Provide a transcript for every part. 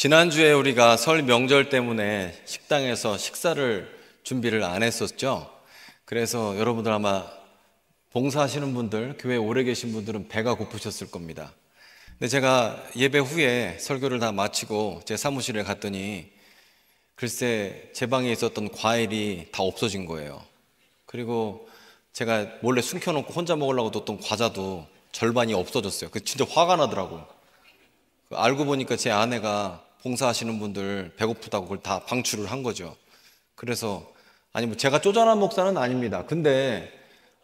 지난주에 우리가 설 명절 때문에 식당에서 식사를 준비를 안 했었죠. 그래서 여러분들 아마 봉사하시는 분들, 교회에 오래 계신 분들은 배가 고프셨을 겁니다. 근데 제가 예배 후에 설교를 다 마치고 제 사무실에 갔더니 글쎄 제 방에 있었던 과일이 다 없어진 거예요. 그리고 제가 몰래 숨겨놓고 혼자 먹으려고 뒀던 과자도 절반이 없어졌어요. 그 진짜 화가 나더라고. 알고 보니까 제 아내가 봉사하시는 분들 배고프다고 그걸 다 방출을 한 거죠. 그래서 아니 뭐 제가 쪼잔한 목사는 아닙니다. 근데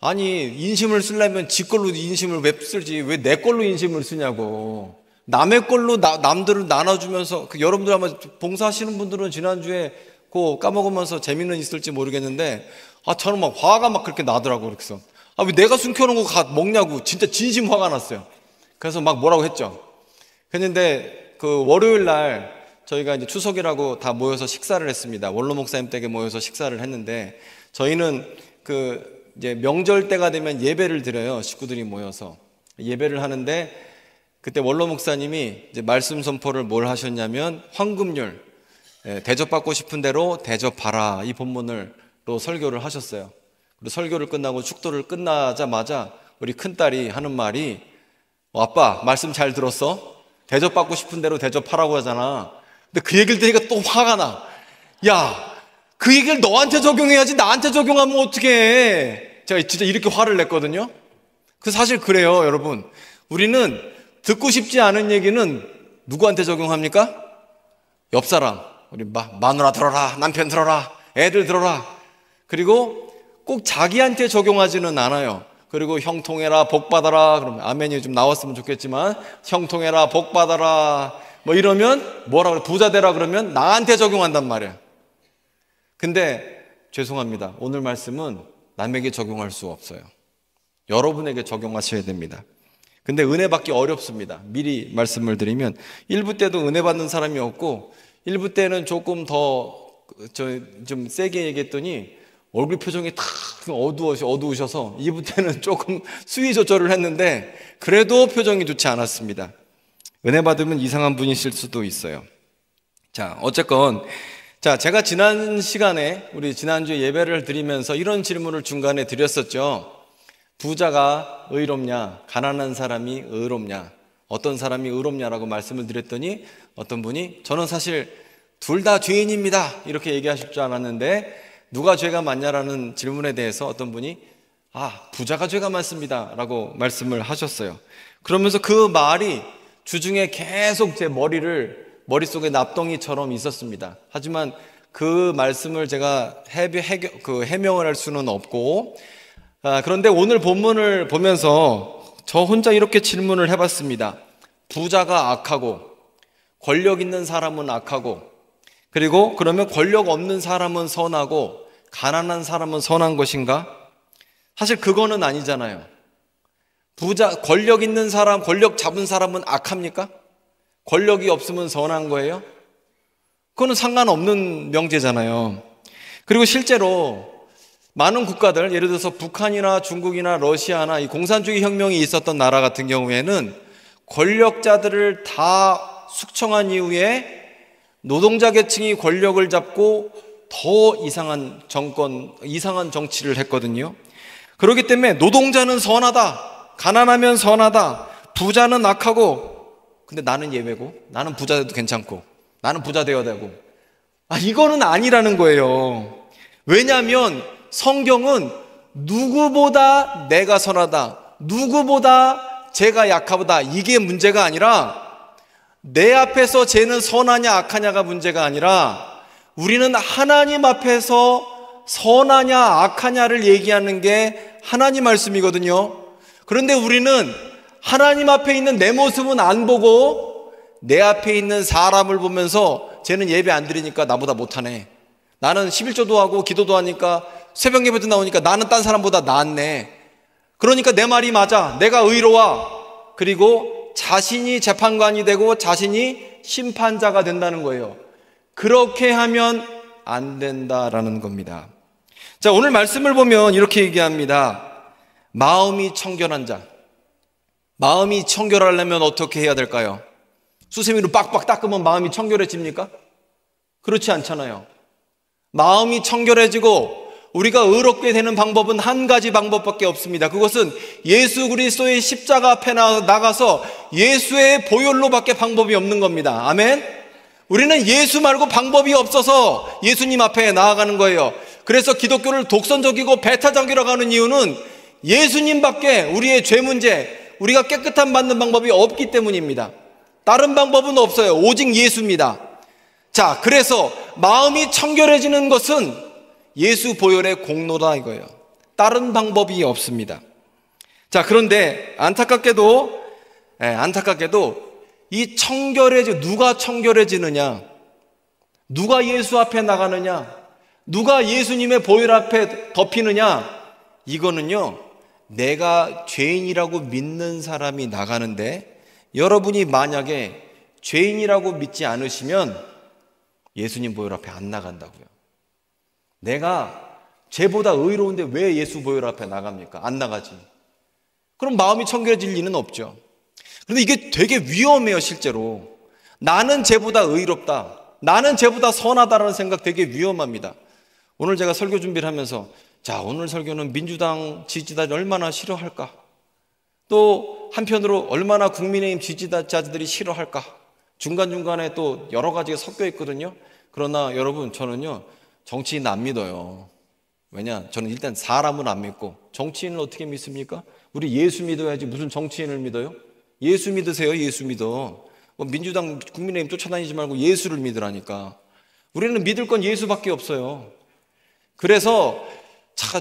아니 인심을 쓰려면 지 걸로 인심을 왜 쓰지 왜 내 걸로 인심을 쓰냐고. 남의 걸로 남들을 나눠주면서 여러분들 아마 봉사하시는 분들은 지난주에 그거 까먹으면서 재미는 있을지 모르겠는데 저는 막 화가 막 그렇게 나더라고. 그래서 왜 내가 숨겨놓은 거 먹냐고 진짜 진심 화가 났어요. 그래서 막 뭐라고 했죠. 그런데 그 월요일 날 저희가 이제 추석이라고 다 모여서 식사를 했습니다. 원로 목사님 댁에 모여서 식사를 했는데 저희는 그 이제 명절 때가 되면 예배를 드려요. 식구들이 모여서 예배를 하는데 그때 원로 목사님이 이제 말씀 선포를 뭘 하셨냐면 황금률 대접받고 싶은 대로 대접하라 이 본문으로 설교를 하셨어요. 그리고 설교를 끝나고 축도를 끝나자마자 우리 큰딸이 하는 말이 아빠 말씀 잘 들었어? 대접받고 싶은 대로 대접하라고 하잖아. 근데 그 얘기를 들으니까 또 화가 나. 야, 그 얘기를 너한테 적용해야지 나한테 적용하면 어떡해. 제가 진짜 이렇게 화를 냈거든요. 사실 그래요, 여러분. 우리는 듣고 싶지 않은 얘기는 누구한테 적용합니까? 옆 사람. 우리 마누라 들어라, 남편 들어라, 애들 들어라. 그리고 꼭 자기한테 적용하지는 않아요. 그리고 형통해라 복받아라 그러면 아멘이 좀 나왔으면 좋겠지만 형통해라 복받아라 뭐 이러면 뭐라 그래 부자 되라 그러면 나한테 적용한단 말이야. 근데 죄송합니다. 오늘 말씀은 남에게 적용할 수 없어요. 여러분에게 적용하셔야 됩니다. 근데 은혜 받기 어렵습니다. 미리 말씀을 드리면 1부 때도 은혜 받는 사람이 없고 1부 때는 조금 더 좀 세게 얘기했더니 얼굴 표정이 탁 어두우셔서 2부 때는 조금 수위 조절을 했는데 그래도 표정이 좋지 않았습니다. 은혜 받으면 이상한 분이실 수도 있어요. 자, 어쨌건 제가 지난 시간에 우리 지난주에 예배를 드리면서 이런 질문을 중간에 드렸었죠. 부자가 의롭냐, 가난한 사람이 의롭냐, 어떤 사람이 의롭냐라고 말씀을 드렸더니 어떤 분이 저는 사실 둘 다 죄인입니다 이렇게 얘기하실 줄 알았는데 누가 죄가 많냐라는 질문에 대해서 어떤 분이 부자가 죄가 많습니다 라고 말씀을 하셨어요. 그러면서 그 말이 주중에 계속 제 머릿속에 납덩이처럼 있었습니다. 하지만 그 말씀을 제가 해명을 할 수는 없고 그런데 오늘 본문을 보면서 저 혼자 이렇게 질문을 해봤습니다. 부자가 악하고 권력 있는 사람은 악하고 그리고 그러면 권력 없는 사람은 선하고 가난한 사람은 선한 것인가? 사실 그거는 아니잖아요. 권력 있는 사람, 권력 잡은 사람은 악합니까? 권력이 없으면 선한 거예요? 그거는 상관없는 명제잖아요. 그리고 실제로 많은 국가들, 예를 들어서 북한이나 중국이나 러시아나 이 공산주의 혁명이 있었던 나라 같은 경우에는 권력자들을 다 숙청한 이후에 노동자 계층이 권력을 잡고 더 이상한 정치를 했거든요. 그렇기 때문에 노동자는 선하다, 가난하면 선하다, 부자는 악하고, 근데 나는 예외고, 나는 부자 돼도 괜찮고, 나는 부자 되어야 되고, 이거는 아니라는 거예요. 왜냐하면 성경은 누구보다 내가 선하다, 누구보다 제가 약하다 이게 문제가 아니라 내 앞에서 쟤는 선하냐 악하냐가 문제가 아니라 우리는 하나님 앞에서 선하냐 악하냐를 얘기하는 게 하나님 말씀이거든요. 그런데 우리는 하나님 앞에 있는 내 모습은 안 보고 내 앞에 있는 사람을 보면서 쟤는 예배 안 드리니까 나보다 못하네, 나는 11조도 하고 기도도 하니까 새벽 예배도 나오니까 나는 딴 사람보다 낫네, 그러니까 내 말이 맞아, 내가 의로워, 그리고 자신이 재판관이 되고 자신이 심판자가 된다는 거예요. 그렇게 하면 안 된다라는 겁니다. 자, 오늘 말씀을 보면 이렇게 얘기합니다. 마음이 청결한 자. 마음이 청결하려면 어떻게 해야 될까요? 수세미로 빡빡 닦으면 마음이 청결해집니까? 그렇지 않잖아요. 마음이 청결해지고 우리가 의롭게 되는 방법은 한 가지 방법밖에 없습니다. 그것은 예수 그리스도의 십자가 앞에 나가서 예수의 보혈로밖에 방법이 없는 겁니다. 아멘? 우리는 예수 말고 방법이 없어서 예수님 앞에 나아가는 거예요. 그래서 기독교를 독선적이고 배타적이라고 하는 이유는 예수님밖에 우리의 죄 문제, 우리가 깨끗함 받는 방법이 없기 때문입니다. 다른 방법은 없어요. 오직 예수입니다. 자, 그래서 마음이 청결해지는 것은 예수 보혈의 공로다 이거예요. 다른 방법이 없습니다. 자, 그런데 안타깝게도 이 누가 청결해지느냐, 누가 예수 앞에 나가느냐, 누가 예수님의 보혈 앞에 덮이느냐, 이거는요, 내가 죄인이라고 믿는 사람이 나가는데, 여러분이 만약에 죄인이라고 믿지 않으시면 예수님 보혈 앞에 안 나간다고요. 내가 죄보다 의로운데 왜 예수 보혈 앞에 나갑니까? 안 나가지. 그럼 마음이 청결해질 리는 없죠. 그런데 이게 되게 위험해요. 실제로 나는 죄보다 의롭다, 나는 죄보다 선하다라는 생각 되게 위험합니다. 오늘 제가 설교 준비를 하면서 자, 오늘 설교는 민주당 지지자들이 얼마나 싫어할까, 또 한편으로 얼마나 국민의힘 지지자들이 싫어할까, 중간중간에 또 여러 가지가 섞여 있거든요. 그러나 여러분, 저는요 정치인 안 믿어요. 왜냐? 저는 일단 사람은 안 믿고 정치인을 어떻게 믿습니까? 우리 예수 믿어야지 무슨 정치인을 믿어요? 예수 믿으세요. 예수 믿어. 민주당 국민의힘 쫓아다니지 말고 예수를 믿으라니까. 우리는 믿을 건 예수밖에 없어요. 그래서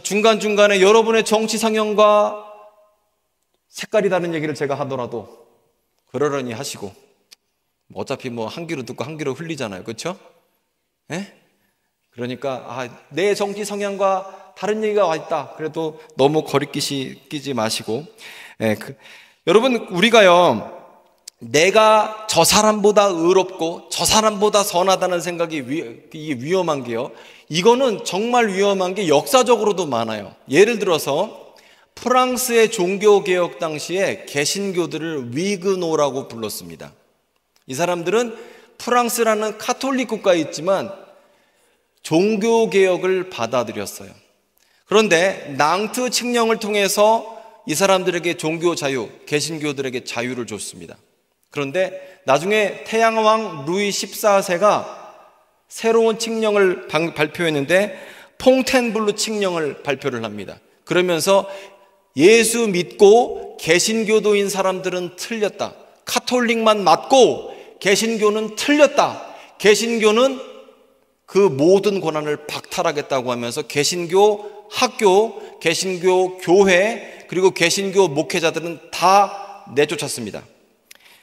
중간중간에 여러분의 정치 성향과 색깔이 다른 얘기를 제가 하더라도 그러려니 하시고, 어차피 한 귀로 듣고 한 귀로 흘리잖아요. 그렇죠? 예? 그러니까 내 정치 성향과 다른 얘기가 와 있다, 그래도 너무 거리끼지 마시고, 여러분, 우리가요 내가 저 사람보다 의롭고 저 사람보다 선하다는 생각이 이게 위험한 게요, 이거는 정말 위험한 게 역사적으로도 많아요. 예를 들어서 프랑스의 종교개혁 당시에 개신교들을 위그노라고 불렀습니다. 이 사람들은 프랑스라는 카톨릭 국가에 있지만 종교개혁을 받아들였어요. 그런데 낭트 칙령을 통해서 이 사람들에게 종교 자유, 개신교들에게 자유를 줬습니다. 그런데 나중에 태양왕 루이 14세가 새로운 칙령을 발표했는데 퐁텐블루 칙령을 발표를 합니다. 그러면서 예수 믿고 개신교도인 사람들은 틀렸다, 카톨릭만 맞고 개신교는 틀렸다, 개신교는 그 모든 권한을 박탈하겠다고 하면서 개신교 학교, 개신교 교회, 그리고 개신교 목회자들은 다 내쫓았습니다.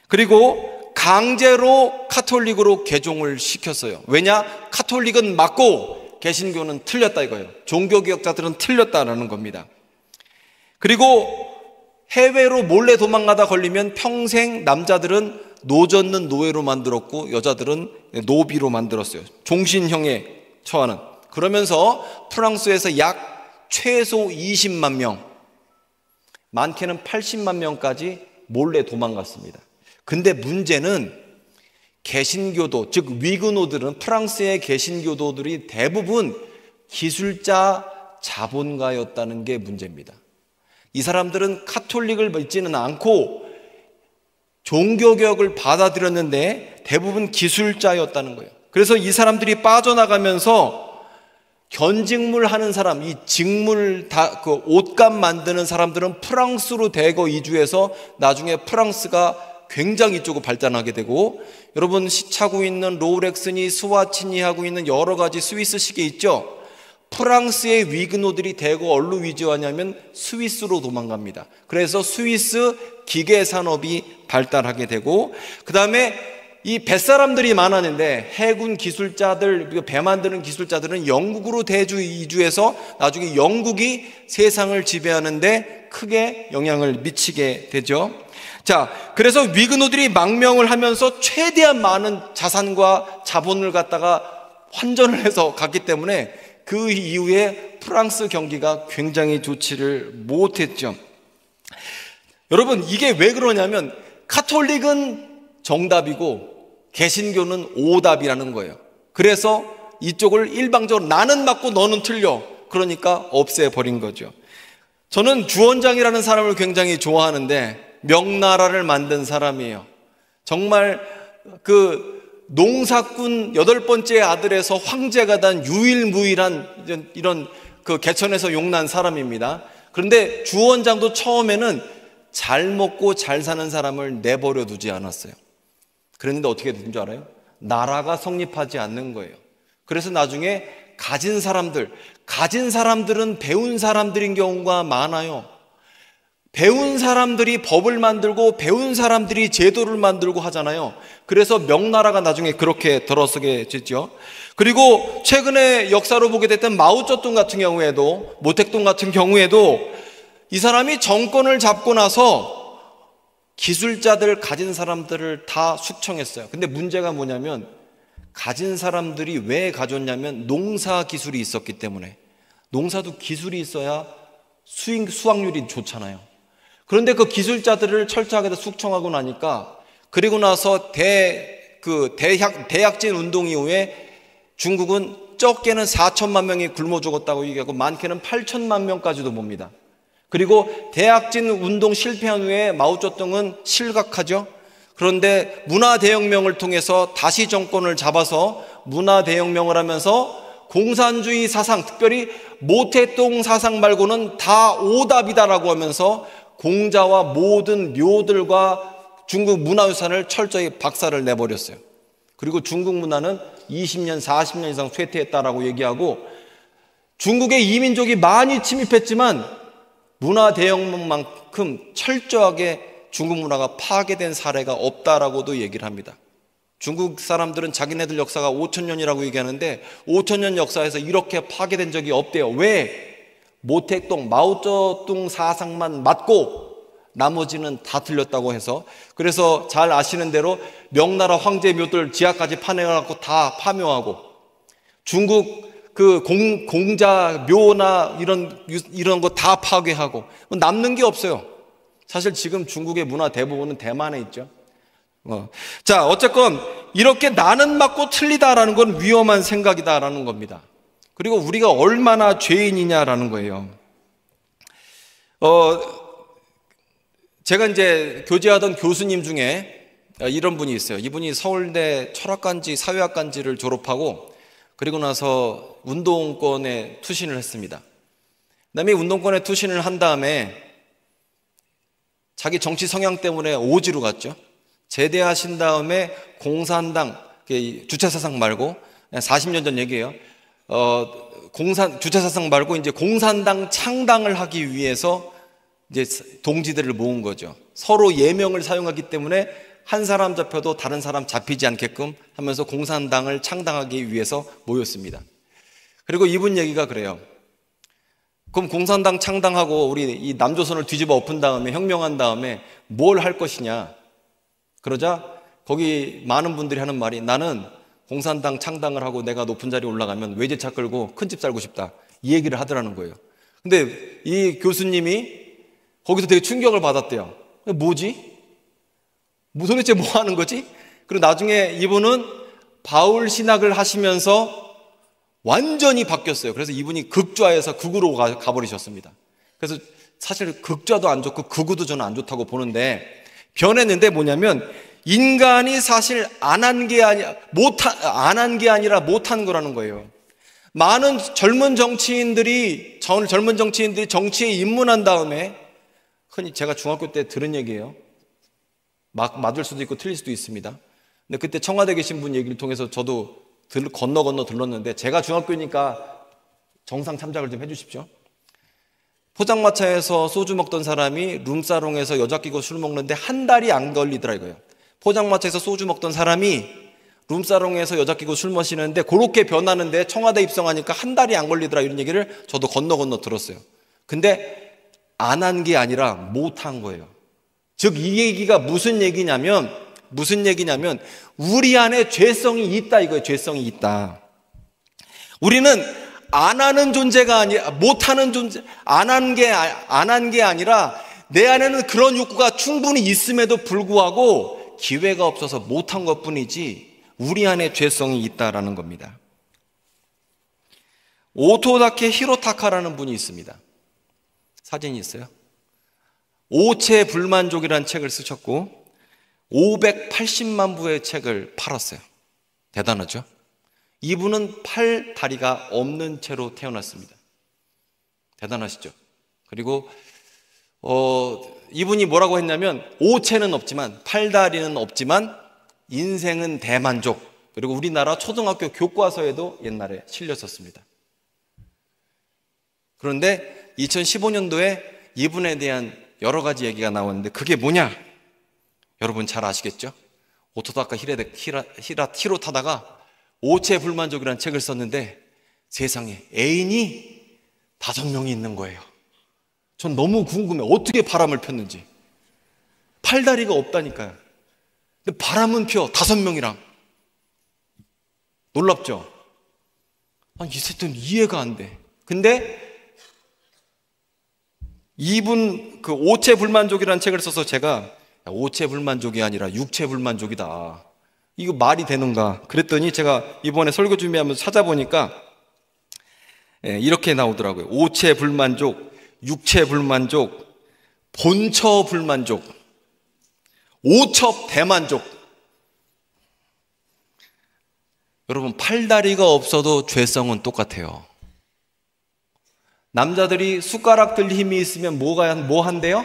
그리고 강제로 카톨릭으로 개종을 시켰어요. 왜냐? 카톨릭은 맞고 개신교는 틀렸다 이거예요. 종교개혁자들은 틀렸다라는 겁니다. 그리고 해외로 몰래 도망가다 걸리면 평생 남자들은 노젓는 노예로 만들었고 여자들은 노비로 만들었어요. 종신형에 처하는. 그러면서 프랑스에서 약 최소 20만 명, 많게는 80만 명까지 몰래 도망갔습니다. 근데 문제는 개신교도, 즉 위그노들은, 프랑스의 개신교도들이 대부분 기술자 자본가였다는 게 문제입니다. 이 사람들은 카톨릭을 믿지는 않고 종교개혁을 받아들였는데 대부분 기술자였다는 거예요. 그래서 이 사람들이 빠져나가면서 견직물 하는 사람, 이 직물 그 옷감 만드는 사람들은 프랑스로 대거 이주해서 나중에 프랑스가 굉장히 이쪽으로 발전하게 되고, 여러분 시차고 있는 롤렉스니 스와치니 하고 있는 여러 가지 스위스 시계 있죠? 프랑스의 위그노들이 대거 어디로 위주하냐면 스위스로 도망갑니다. 그래서 스위스 기계 산업이 발달하게 되고, 그 다음에 이 뱃사람들이 많았는데 해군 기술자들, 배 만드는 기술자들은 영국으로 대주 이주해서 나중에 영국이 세상을 지배하는데 크게 영향을 미치게 되죠. 자, 그래서 위그노들이 망명을 하면서 최대한 많은 자산과 자본을 갖다가 환전을 해서 갔기 때문에 그 이후에 프랑스 경기가 굉장히 좋지를 못했죠. 여러분, 이게 왜 그러냐면 카톨릭은 정답이고 개신교는 오답이라는 거예요. 그래서 이쪽을 일방적으로 나는 맞고 너는 틀려. 그러니까 없애버린 거죠. 저는 주원장이라는 사람을 굉장히 좋아하는데 명나라를 만든 사람이에요. 정말 그 농사꾼 8번째 아들에서 황제가 된 유일무이한 이런 그 개천에서 용난 사람입니다. 그런데 주원장도 처음에는 잘 먹고 잘 사는 사람을 내버려 두지 않았어요. 그랬는데 어떻게 된 줄 알아요? 나라가 성립하지 않는 거예요. 그래서 나중에 가진 사람들은 배운 사람들인 경우가 많아요. 배운 사람들이 법을 만들고 배운 사람들이 제도를 만들고 하잖아요. 그래서 명나라가 나중에 그렇게 들어서게 됐죠. 그리고 최근에 역사로 보게 됐던 마오쩌둥 같은 경우에도, 모택동 같은 경우에도 이 사람이 정권을 잡고 나서 기술자들, 가진 사람들을 다 숙청했어요. 근데 문제가 뭐냐면 가진 사람들이 왜 가졌냐면 농사 기술이 있었기 때문에. 농사도 기술이 있어야 수확률이 좋잖아요. 그런데 그 기술자들을 철저하게 숙청하고 나니까, 그리고 나서 대약진 운동 이후에 중국은 적게는 4천만 명이 굶어 죽었다고 얘기하고 많게는 8천만 명까지도 봅니다. 그리고 대약진 운동 실패한 후에 마오쩌둥은 실각하죠. 그런데 문화대혁명을 통해서 다시 정권을 잡아서 문화대혁명을 하면서 공산주의 사상, 특별히 모택동 사상 말고는 다 오답이다라고 하면서 공자와 모든 묘들과 중국 문화유산을 철저히 박살을 내버렸어요. 그리고 중국 문화는 20년, 40년 이상 쇠퇴했다라고 얘기하고, 중국의 이민족이 많이 침입했지만 문화대혁명만큼 철저하게 중국 문화가 파괴된 사례가 없다라고도 얘기를 합니다. 중국 사람들은 자기네들 역사가 5천년이라고 얘기하는데 5천년 역사에서 이렇게 파괴된 적이 없대요. 왜? 모택동, 마오쩌둥 사상만 맞고 나머지는 다 틀렸다고 해서. 그래서 잘 아시는 대로 명나라 황제 묘들 지하까지 파내갖고 다 파묘하고, 중국 그 공자 묘나 이런 거 다 파괴하고 남는 게 없어요. 사실 지금 중국의 문화 대부분은 대만에 있죠. 자, 어쨌건 이렇게 나는 맞고 틀리다라는 건 위험한 생각이다라는 겁니다. 그리고 우리가 얼마나 죄인이냐라는 거예요. 제가 이제 교제하던 교수님 중에 이런 분이 있어요. 이분이 서울대 철학관지 사회학관지를 졸업하고 그리고 나서 운동권에 투신을 했습니다. 그다음에 운동권에 투신을 한 다음에 자기 정치 성향 때문에 오지로 갔죠. 제대하신 다음에 공산당, 주체사상 말고 40년 전 얘기예요. 주체사상 말고 이제 공산당 창당을 하기 위해서 이제 동지들을 모은 거죠. 서로 예명을 사용하기 때문에 한 사람 잡혀도 다른 사람 잡히지 않게끔 하면서 공산당을 창당하기 위해서 모였습니다. 그리고 이분 얘기가 그래요. 그럼 공산당 창당하고 우리 이 남조선을 뒤집어 엎은 다음에 혁명한 다음에 뭘 할 것이냐? 그러자 거기 많은 분들이 하는 말이, 나는 공산당 창당을 하고 내가 높은 자리에 올라가면 외제차 끌고 큰 집 살고 싶다, 이 얘기를 하더라는 거예요. 근데 이 교수님이 거기서 되게 충격을 받았대요. 뭐지? 도대체 뭐 하는 거지? 그리고 나중에 이분은 바울 신학을 하시면서 완전히 바뀌었어요. 그래서 이분이 극좌에서 극우로 가버리셨습니다. 그래서 사실 극좌도 안 좋고 극우도 저는 안 좋다고 보는데, 변했는데 뭐냐면 인간이 사실 안 한 게 아니라 못한 거라는 거예요. 많은 젊은 정치인들이 정치에 입문한 다음에, 흔히 제가 중학교 때 들은 얘기예요. 맞을 수도 있고 틀릴 수도 있습니다. 근데 그때 청와대에 계신 분 얘기를 통해서 저도 건너 들었는데, 제가 중학교니까 정상 참작을 좀 해주십시오. 포장마차에서 소주 먹던 사람이 룸사롱에서 여자 끼고 술 먹는데 한 달이 안 걸리더라 이거예요. 포장마차에서 소주 먹던 사람이 룸사롱에서 여자 끼고 술 마시는데 그렇게 변하는데 청와대 입성하니까 한 달이 안 걸리더라, 이런 얘기를 저도 건너 들었어요. 근데 안 한 게 아니라 못한 거예요. 즉 이 얘기가 무슨 얘기냐면 우리 안에 죄성이 있다 이거예요. 죄성이 있다. 우리는 안 하는 존재가 아니라 못하는 존재, 안 한 게 아니라 내 안에는 그런 욕구가 충분히 있음에도 불구하고 기회가 없어서 못한 것뿐이지 우리 안에 죄성이 있다라는 겁니다. 오토다케 히로타카라는 분이 있습니다. 사진이 있어요. 오체 불만족이라는 책을 쓰셨고 580만 부의 책을 팔았어요. 대단하죠? 이분은 팔 다리가 없는 채로 태어났습니다. 대단하시죠? 그리고 이분이 뭐라고 했냐면 오체는 없지만 팔다리는 없지만 인생은 대만족. 그리고 우리나라 초등학교 교과서에도 옛날에 실렸었습니다. 그런데 2015년도에 이분에 대한 여러 가지 얘기가 나오는데 그게 뭐냐? 여러분 잘 아시겠죠? 오토다카 히로타다가 오체 불만족이라는 책을 썼는데 세상에 애인이 5명이 있는 거예요. 전 너무 궁금해. 어떻게 바람을 폈는지. 팔다리가 없다니까요. 근데 바람은 펴 5명이랑. 놀랍죠? 아니, 이 새끼는 이해가 안 돼. 근데 이분 그 오체 불만족이라는 책을 써서 제가 오체 불만족이 아니라 육체 불만족이다. 이거 말이 되는가? 그랬더니 제가 이번에 설교 준비하면서 찾아보니까 이렇게 나오더라고요. 오체 불만족, 육체 불만족, 본처 불만족, 오첩 대만족. 여러분, 팔다리가 없어도 죄성은 똑같아요. 남자들이 숟가락 들 힘이 있으면 뭐 한대요?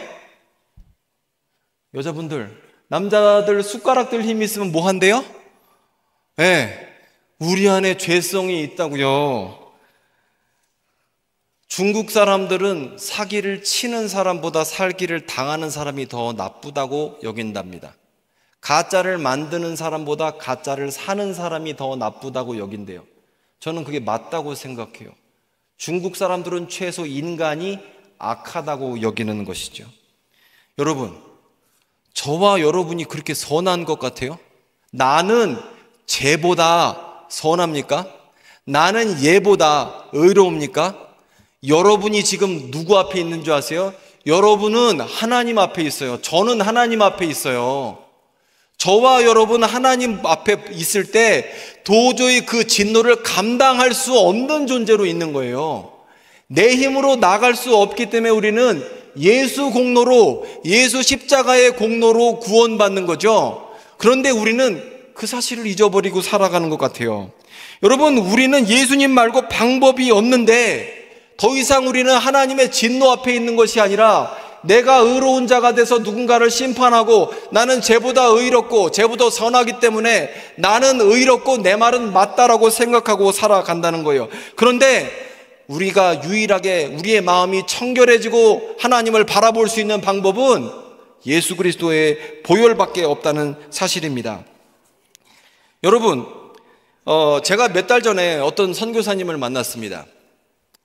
여자분들, 남자들 숟가락 들 힘이 있으면 뭐 한대요? 네, 우리 안에 죄성이 있다고요. 중국 사람들은 사기를 치는 사람보다 사기를 당하는 사람이 더 나쁘다고 여긴답니다. 가짜를 만드는 사람보다 가짜를 사는 사람이 더 나쁘다고 여긴대요. 저는 그게 맞다고 생각해요. 중국 사람들은 최소 인간이 악하다고 여기는 것이죠. 여러분, 저와 여러분이 그렇게 선한 것 같아요? 나는 쟤보다 선합니까? 나는 얘보다 의로웁니까? 여러분이 지금 누구 앞에 있는 줄 아세요? 여러분은 하나님 앞에 있어요. 저는 하나님 앞에 있어요. 저와 여러분 하나님 앞에 있을 때 도저히 그 진노를 감당할 수 없는 존재로 있는 거예요. 내 힘으로 나갈 수 없기 때문에 우리는 예수 공로로, 예수 십자가의 공로로 구원받는 거죠. 그런데 우리는 그 사실을 잊어버리고 살아가는 것 같아요. 여러분, 우리는 예수님 말고 방법이 없는데 더 이상 우리는 하나님의 진노 앞에 있는 것이 아니라 내가 의로운 자가 돼서 누군가를 심판하고 나는 쟤보다 의롭고 쟤보다 선하기 때문에 나는 의롭고 내 말은 맞다라고 생각하고 살아간다는 거예요. 그런데 우리가 유일하게 우리의 마음이 청결해지고 하나님을 바라볼 수 있는 방법은 예수 그리스도의 보혈밖에 없다는 사실입니다. 여러분, 제가 몇 달 전에 어떤 선교사님을 만났습니다.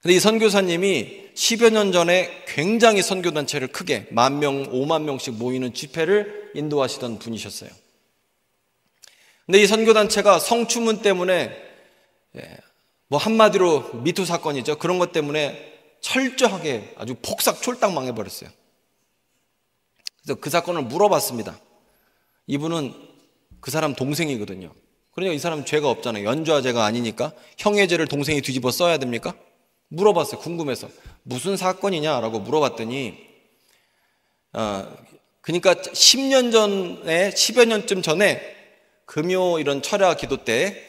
근데 이 선교사님이 10여 년 전에 굉장히 선교단체를 크게 10,000명, 50,000명씩 모이는 집회를 인도하시던 분이셨어요. 근데 이 선교단체가 성추문 때문에 뭐 한마디로 미투 사건이죠. 그런 것 때문에 철저하게 아주 폭삭 촐딱 망해버렸어요. 그래서 그 사건을 물어봤습니다. 이분은 그 사람 동생이거든요. 그러니까 이 사람 죄가 없잖아요. 연좌죄가 아니니까 형의 죄를 동생이 뒤집어 써야 됩니까? 물어봤어요. 궁금해서. 무슨 사건이냐라고 물어봤더니 그러니까 10년 전에 10여 년쯤 전에 금요 이런 철야 기도 때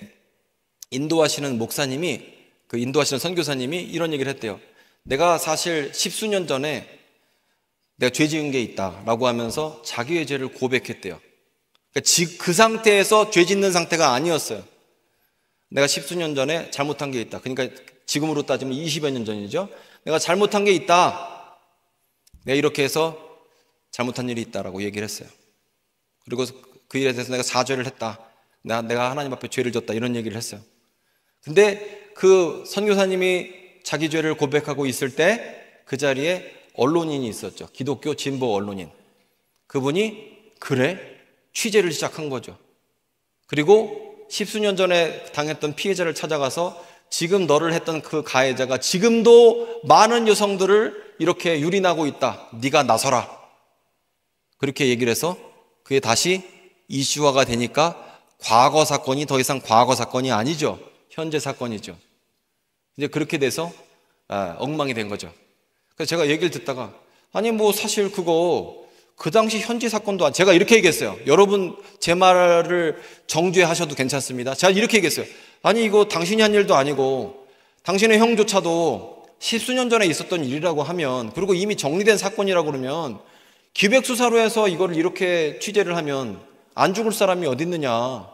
인도하시는 목사님이 그 인도하시는 선교사님이 이런 얘기를 했대요. 내가 사실 10수년 전에 내가 죄 지은 게 있다라고 하면서 자기의 죄를 고백했대요. 그러니까 그 상태에서 죄 짓는 상태가 아니었어요. 내가 10수년 전에 잘못한 게 있다. 그러니까 지금으로 따지면 20여 년 전이죠. 내가 잘못한 게 있다. 내가 이렇게 해서 잘못한 일이 있다라고 얘기를 했어요. 그리고 그 일에 대해서 내가 사죄를 했다. 내가 하나님 앞에 죄를 졌다. 이런 얘기를 했어요. 근데 그 선교사님이 자기 죄를 고백하고 있을 때 그 자리에 언론인이 있었죠. 기독교 진보 언론인. 그분이 그래? 취재를 시작한 거죠. 그리고 10수년 전에 당했던 피해자를 찾아가서 지금 너를 했던 그 가해자가 지금도 많은 여성들을 이렇게 유린하고 있다. 네가 나서라. 그렇게 얘기를 해서 그게 다시 이슈화가 되니까 과거 사건이 더 이상 과거 사건이 아니죠. 현재 사건이죠. 이제 그렇게 돼서 엉망이 된 거죠. 그래서 제가 얘기를 듣다가 아니 뭐 사실 그거 그 당시 현지 사건도 제가 이렇게 얘기했어요. 여러분 제 말을 정죄하셔도 괜찮습니다. 제가 이렇게 얘기했어요. 아니 이거 당신이 한 일도 아니고 당신의 형조차도 십수년 전에 있었던 일이라고 하면, 그리고 이미 정리된 사건이라고 그러면 기획수사로 해서 이걸 이렇게 취재를 하면 안 죽을 사람이 어디 있느냐.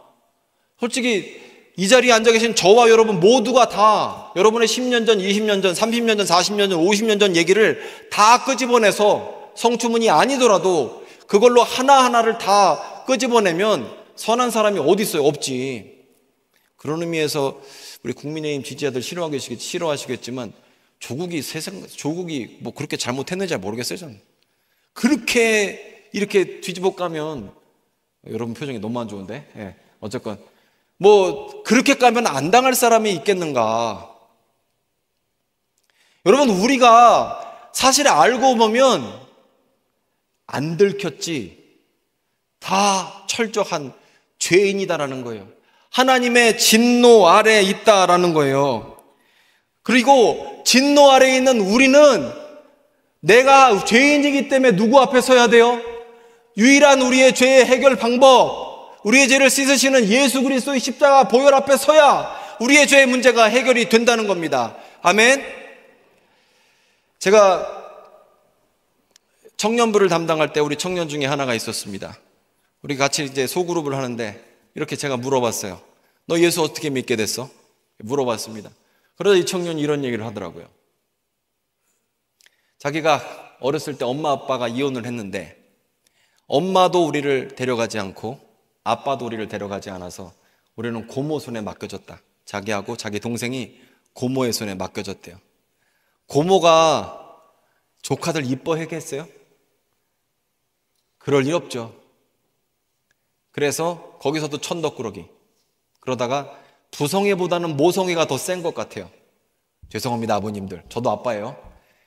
솔직히 이 자리에 앉아 계신 저와 여러분 모두가 다 여러분의 10년 전, 20년 전, 30년 전, 40년 전, 50년 전 얘기를 다 끄집어내서 성추문이 아니더라도 그걸로 하나하나를 다 끄집어내면 선한 사람이 어디 있어요? 없지. 그런 의미에서 우리 국민의힘 지지자들 싫어하시겠지만 조국이 뭐 그렇게 잘못했는지 모르겠어요. 저는 그렇게 이렇게 뒤집어 까면, 여러분 표정이 너무 안 좋은데, 예, 어쨌건 뭐 그렇게 까면 안 당할 사람이 있겠는가. 여러분 우리가 사실 알고 보면 안 들켰지 다 철저한 죄인이다라는 거예요. 하나님의 진노 아래에 있다라는 거예요. 그리고 진노 아래에 있는 우리는 내가 죄인이기 때문에 누구 앞에 서야 돼요? 유일한 우리의 죄의 해결 방법, 우리의 죄를 씻으시는 예수 그리스도의 십자가 보혈 앞에 서야 우리의 죄의 문제가 해결이 된다는 겁니다. 아멘. 제가 청년부를 담당할 때 우리 청년 중에 하나가 있었습니다. 우리 같이 이제 소그룹을 하는데 이렇게 제가 물어봤어요. 너 예수 어떻게 믿게 됐어? 물어봤습니다. 그러다 이 청년이 이런 얘기를 하더라고요. 자기가 어렸을 때 엄마 아빠가 이혼을 했는데 엄마도 우리를 데려가지 않고 아빠도 우리를 데려가지 않아서 우리는 고모 손에 맡겨졌다. 자기하고 자기 동생이 고모의 손에 맡겨졌대요. 고모가 조카들 이뻐했겠어요? 그럴 리 없죠. 그래서 거기서도 천덕꾸러기. 그러다가 부성애보다는 모성애가 더 센 것 같아요. 죄송합니다 아버님들, 저도 아빠예요.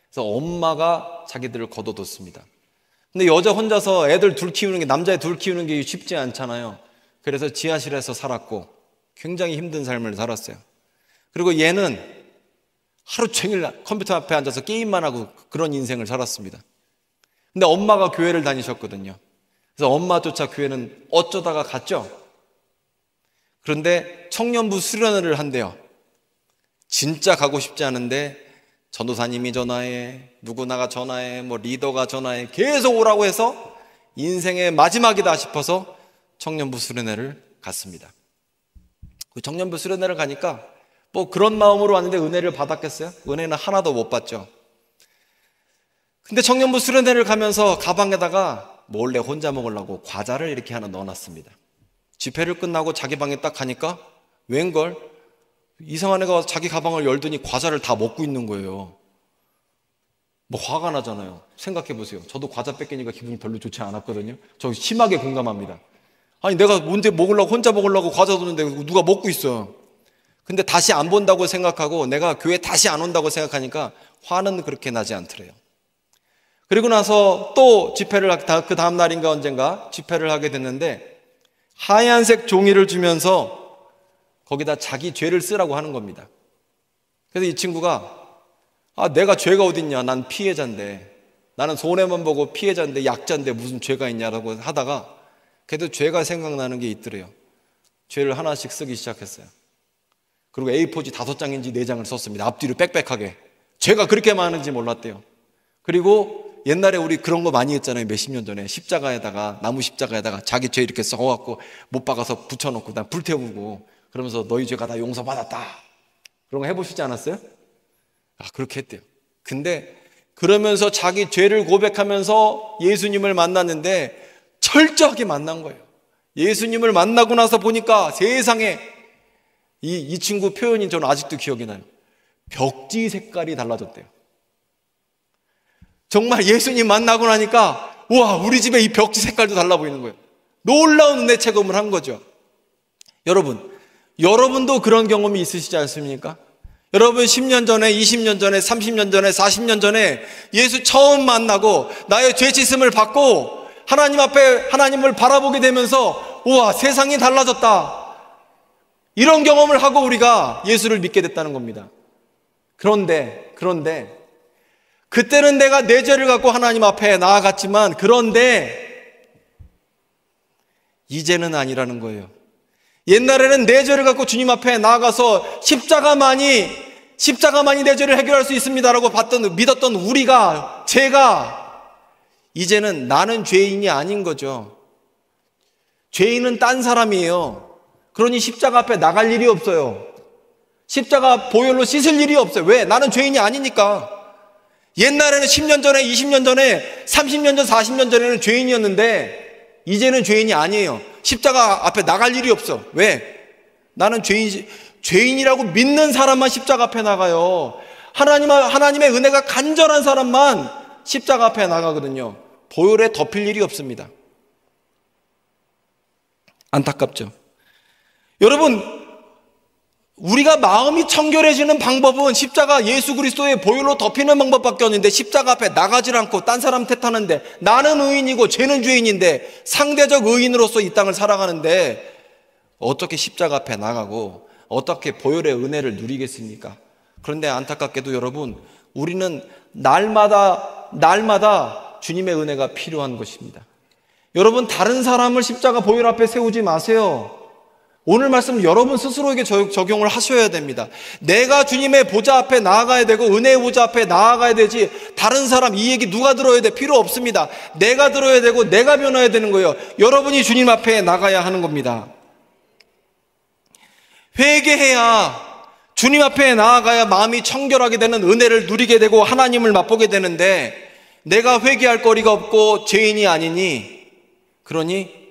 그래서 엄마가 자기들을 거둬뒀습니다. 근데 여자 혼자서 애들 둘 키우는 게, 남자애 둘 키우는 게 쉽지 않잖아요. 그래서 지하실에서 살았고 굉장히 힘든 삶을 살았어요. 그리고 얘는 하루 종일 컴퓨터 앞에 앉아서 게임만 하고 그런 인생을 살았습니다. 근데 엄마가 교회를 다니셨거든요. 그래서 엄마 쫓아 교회는 어쩌다가 갔죠. 그런데 청년부 수련회를 한대요. 진짜 가고 싶지 않은데 전도사님이 전화해, 누구나가 전화해, 뭐 리더가 전화해, 계속 오라고 해서 인생의 마지막이다 싶어서 청년부 수련회를 갔습니다. 그 청년부 수련회를 가니까 뭐 그런 마음으로 왔는데 은혜를 받았겠어요? 은혜는 하나도 못 받죠. 근데 청년부 수련회를 가면서 가방에다가 몰래 혼자 먹으려고 과자를 이렇게 하나 넣어놨습니다. 집회를 끝나고 자기 방에 딱 가니까 웬걸 이상한 애가 와서 자기 가방을 열더니 과자를 다 먹고 있는 거예요. 뭐 화가 나잖아요. 생각해 보세요. 저도 과자 뺏기니까 기분이 별로 좋지 않았거든요. 저 심하게 공감합니다. 아니 내가 언제 먹으려고, 혼자 먹으려고 과자 뒀는데 누가 먹고 있어. 근데 다시 안 본다고 생각하고 내가 교회 다시 안 온다고 생각하니까 화는 그렇게 나지 않더래요. 그리고 나서 또 집회를, 그 다음 날인가 언젠가 집회를 하게 됐는데 하얀색 종이를 주면서 거기다 자기 죄를 쓰라고 하는 겁니다. 그래서 이 친구가 내가 죄가 어딨냐, 난 피해자인데, 나는 손해만 보고 피해자인데 약자인데 무슨 죄가 있냐라고 하다가 그래도 죄가 생각나는 게 있더래요. 죄를 하나씩 쓰기 시작했어요. 그리고 A4지 5장인지 4장을 썼습니다. 앞뒤로 빽빽하게. 죄가 그렇게 많은지 몰랐대요. 그리고 옛날에 우리 그런 거 많이 했잖아요. 몇십 년 전에 십자가에다가, 나무 십자가에다가 자기 죄 이렇게 써갖고 못 박아서 붙여놓고 난 불태우고 그러면서 너희 죄가 다 용서받았다, 그런 거 해보시지 않았어요? 그렇게 했대요. 근데 그러면서 자기 죄를 고백하면서 예수님을 만났는데 철저하게 만난 거예요. 예수님을 만나고 나서 보니까 세상에 이 친구 표현이 저는 아직도 기억이 나요. 벽지 색깔이 달라졌대요. 정말 예수님 만나고 나니까 우와, 우리 집에 이 벽지 색깔도 달라 보이는 거예요. 놀라운 은혜 체험을 한 거죠. 여러분도 그런 경험이 있으시지 않습니까? 여러분 10년 전에, 20년 전에, 30년 전에, 40년 전에 예수 처음 만나고 나의 죄 씻음을 받고 하나님 앞에 하나님을 바라보게 되면서 우와, 세상이 달라졌다, 이런 경험을 하고 우리가 예수를 믿게 됐다는 겁니다. 그런데 그때는 내가 내 죄를 갖고 하나님 앞에 나아갔지만, 그런데 이제는 아니라는 거예요. 옛날에는 내 죄를 갖고 주님 앞에 나아가서 십자가만이 내 죄를 해결할 수 있습니다라고 믿었던 우리가, 제가 이제는 나는 죄인이 아닌 거죠. 죄인은 딴 사람이에요. 그러니 십자가 앞에 나갈 일이 없어요. 십자가 보혈로 씻을 일이 없어요. 왜? 나는 죄인이 아니니까. 옛날에는 10년 전에, 20년 전에, 30년 전, 40년 전에는 죄인이었는데 이제는 죄인이 아니에요. 십자가 앞에 나갈 일이 없어. 왜? 나는 죄인이라고 믿는 사람만 십자가 앞에 나가요. 하나님의 은혜가 간절한 사람만 십자가 앞에 나가거든요. 보혈에 덮일 일이 없습니다. 안타깝죠. 여러분, 우리가 마음이 청결해지는 방법은 십자가 예수 그리스도의 보혈로 덮이는 방법밖에 없는데, 십자가 앞에 나가질 않고 딴 사람 탓하는데, 나는 의인이고 쟤는 죄인인데 상대적 의인으로서 이 땅을 살아가는데 어떻게 십자가 앞에 나가고 어떻게 보혈의 은혜를 누리겠습니까? 그런데 안타깝게도 여러분, 우리는 날마다 주님의 은혜가 필요한 것입니다. 여러분, 다른 사람을 십자가 보혈 앞에 세우지 마세요. 오늘 말씀 여러분 스스로에게 적용을 하셔야 됩니다. 내가 주님의 보좌 앞에 나아가야 되고 은혜의 보좌 앞에 나아가야 되지, 다른 사람 이 얘기 누가 들어야 돼? 필요 없습니다. 내가 들어야 되고 내가 변화해야 되는 거예요. 여러분이 주님 앞에 나가야 하는 겁니다. 회개해야, 주님 앞에 나아가야 마음이 청결하게 되는, 은혜를 누리게 되고 하나님을 맛보게 되는데, 내가 회개할 거리가 없고 죄인이 아니니, 그러니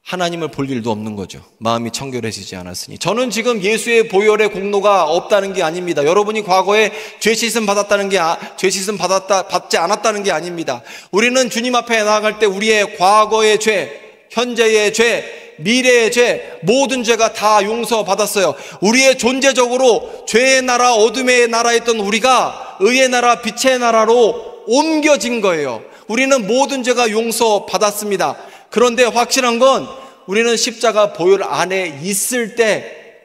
하나님을 볼 일도 없는 거죠. 마음이 청결해지지 않았으니. 저는 지금 예수의 보혈의 공로가 없다는 게 아닙니다. 여러분이 과거에 죄 씻음 받지 않았다는 게 아닙니다. 우리는 주님 앞에 나아갈 때 우리의 과거의 죄, 현재의 죄, 미래의 죄, 모든 죄가 다 용서받았어요. 우리의 존재적으로 죄의 나라, 어둠의 나라였던 우리가 의의 나라, 빛의 나라로 옮겨진 거예요. 우리는 모든 죄가 용서받았습니다. 그런데 확실한 건 우리는 십자가 보혈 안에 있을 때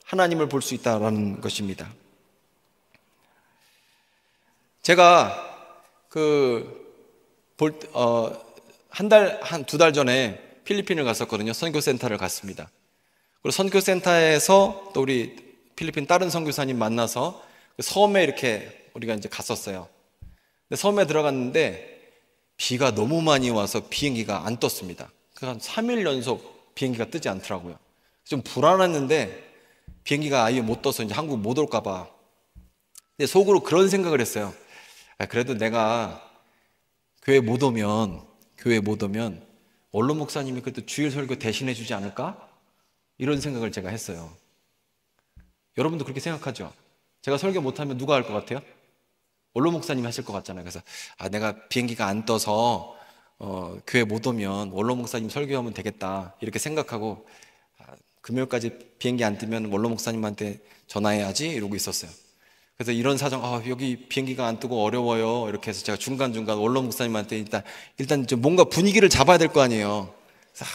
하나님을 볼 수 있다는 것입니다. 제가 한 두 달 전에 필리핀을 갔었거든요. 선교센터를 갔습니다. 그리고 선교센터에서 또 우리 필리핀 다른 선교사님 만나서 섬에 이렇게 우리가 이제 갔었어요. 근데 섬에 들어갔는데 비가 너무 많이 와서 비행기가 안 떴습니다. 한 3일 연속 비행기가 뜨지 않더라고요. 좀 불안했는데 비행기가 아예 못 떠서 이제 한국 못 올까 봐. 근데 속으로 그런 생각을 했어요. 그래도 내가 교회 못 오면 원로 목사님이 그래도 주일 설교 대신해 주지 않을까? 이런 생각을 제가 했어요. 여러분도 그렇게 생각하죠? 제가 설교 못하면 누가 할 것 같아요? 원로 목사님이 하실 것 같잖아요. 그래서 내가 비행기가 안 떠서 교회 못 오면 원로 목사님 설교하면 되겠다, 이렇게 생각하고 금요일까지 비행기 안 뜨면 원로 목사님한테 전화해야지 이러고 있었어요. 그래서 이런 사정, 여기 비행기가 안 뜨고 어려워요, 이렇게 해서 제가 중간중간 원로 목사님한테 일단 좀 뭔가 분위기를 잡아야 될 거 아니에요. 그래서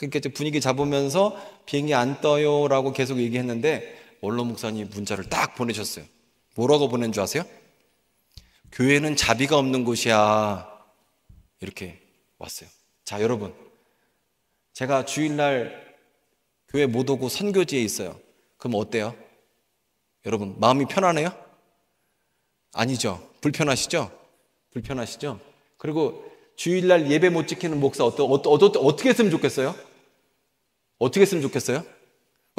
이렇게 분위기 잡으면서 비행기 안 떠요 라고 계속 얘기했는데 원로 목사님이 문자를 딱 보내셨어요. 뭐라고 보낸 줄 아세요? 교회는 자비가 없는 곳이야, 이렇게 왔어요. 자, 여러분, 제가 주일날 교회 못 오고 선교지에 있어요. 그럼 어때요? 여러분, 마음이 편안해요? 아니죠. 불편하시죠? 그리고 주일날 예배 못 지키는 목사 어떻게 했으면 좋겠어요?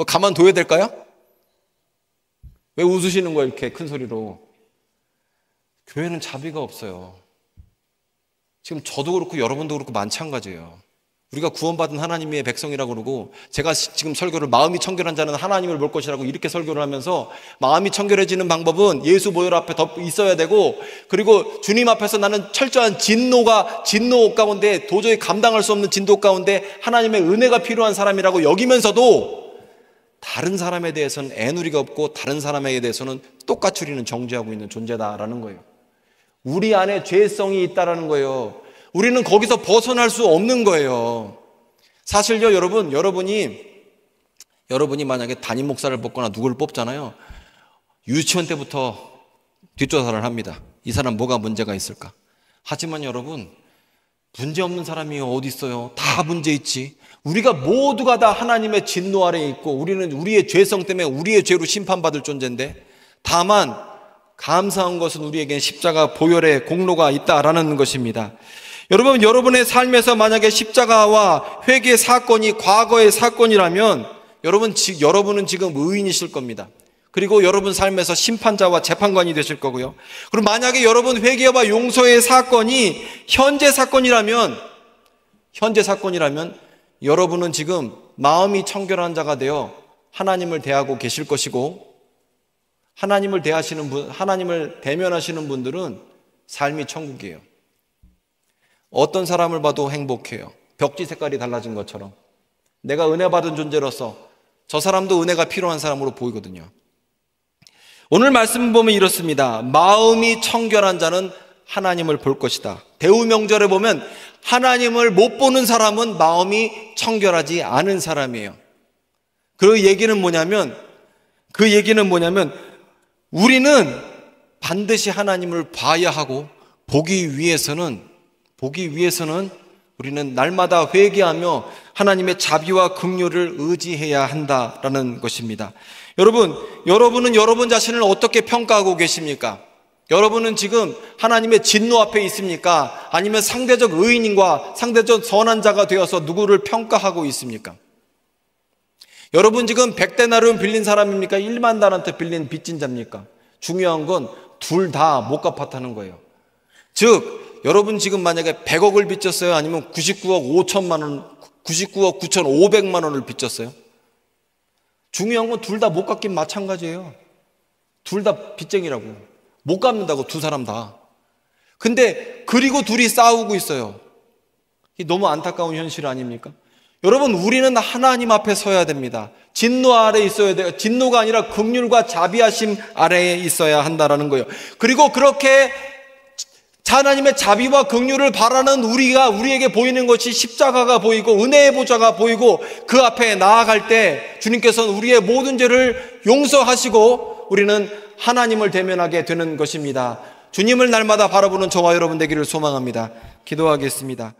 가만둬야 될까요? 왜 웃으시는 거예요, 이렇게 큰 소리로? 교회는 자비가 없어요. 지금 저도 그렇고 여러분도 그렇고 마찬가지예요. 우리가 구원받은 하나님의 백성이라고 그러고, 제가 지금 설교를 마음이 청결한 자는 하나님을 볼 것이라고 이렇게 설교를 하면서, 마음이 청결해지는 방법은 예수 보혈 앞에 있어야 되고, 그리고 주님 앞에서 나는 철저한 진노 가운데, 도저히 감당할 수 없는 진도 가운데 하나님의 은혜가 필요한 사람이라고 여기면서도 다른 사람에 대해서는 애누리가 없고 다른 사람에게 대해서는 똑같이 우리는 정죄하고 있는 존재다라는 거예요. 우리 안에 죄성이 있다라는 거예요. 우리는 거기서 벗어날 수 없는 거예요. 사실요, 여러분이 만약에 담임 목사를 뽑거나 누구를 뽑잖아요. 유치원 때부터 뒷조사를 합니다. 이 사람 뭐가 문제가 있을까? 하지만 여러분, 문제 없는 사람이 어디 있어요? 다 문제 있지. 우리가 모두가 다 하나님의 진노 아래에 있고 우리는 우리의 죄성 때문에 우리의 죄로 심판받을 존재인데, 다만 감사한 것은 우리에겐 십자가 보혈의 공로가 있다라는 것입니다. 여러분, 여러분의 삶에서 만약에 십자가와 회개 사건이 과거의 사건이라면 여러분은 지금 의인이실 겁니다. 그리고 여러분 삶에서 심판자와 재판관이 되실 거고요. 그리고 만약에 여러분 회개와 용서의 사건이 현재 사건이라면 여러분은 지금 마음이 청결한 자가 되어 하나님을 대하고 계실 것이고, 하나님을 대면하시는 분들은 삶이 천국이에요. 어떤 사람을 봐도 행복해요. 벽지 색깔이 달라진 것처럼 내가 은혜 받은 존재로서 저 사람도 은혜가 필요한 사람으로 보이거든요. 오늘 말씀 보면 이렇습니다. 마음이 청결한 자는 하나님을 볼 것이다. 대우명절에 보면 하나님을 못 보는 사람은 마음이 청결하지 않은 사람이에요. 그 얘기는 뭐냐면 우리는 반드시 하나님을 봐야 하고 보기 위해서는 우리는 날마다 회개하며 하나님의 자비와 긍휼을 의지해야 한다라는 것입니다. 여러분은 여러분 자신을 어떻게 평가하고 계십니까? 여러분은 지금 하나님의 진노 앞에 있습니까? 아니면 상대적 의인과 상대적 선한 자가 되어서 누구를 평가하고 있습니까? 여러분 지금 100데나리온 빌린 사람입니까? 1만 달란트 빌린 빚진 자입니까? 중요한 건 둘 다 못 갚았다는 거예요. 즉 여러분 지금 만약에 100억을 빚졌어요? 아니면 99억 5천만 원, 99억 9,500만 원을 빚졌어요? 중요한 건 둘 다 못 갚긴 마찬가지예요. 둘 다 빚쟁이라고. 못 갚는다고, 두 사람 다. 근데 그리고 둘이 싸우고 있어요. 이 너무 안타까운 현실 아닙니까? 여러분, 우리는 하나님 앞에 서야 됩니다. 진노 아래에 있어야 돼요. 진노가 아니라 긍휼과 자비하심 아래에 있어야 한다라는 거예요. 그리고 그렇게 하나님의 자비와 긍휼을 바라는 우리에게 보이는 것이 십자가가 보이고 은혜의 보좌가 보이고, 그 앞에 나아갈 때 주님께서는 우리의 모든 죄를 용서하시고 우리는 하나님을 대면하게 되는 것입니다. 주님을 날마다 바라보는 저와 여러분 되기를 소망합니다. 기도하겠습니다.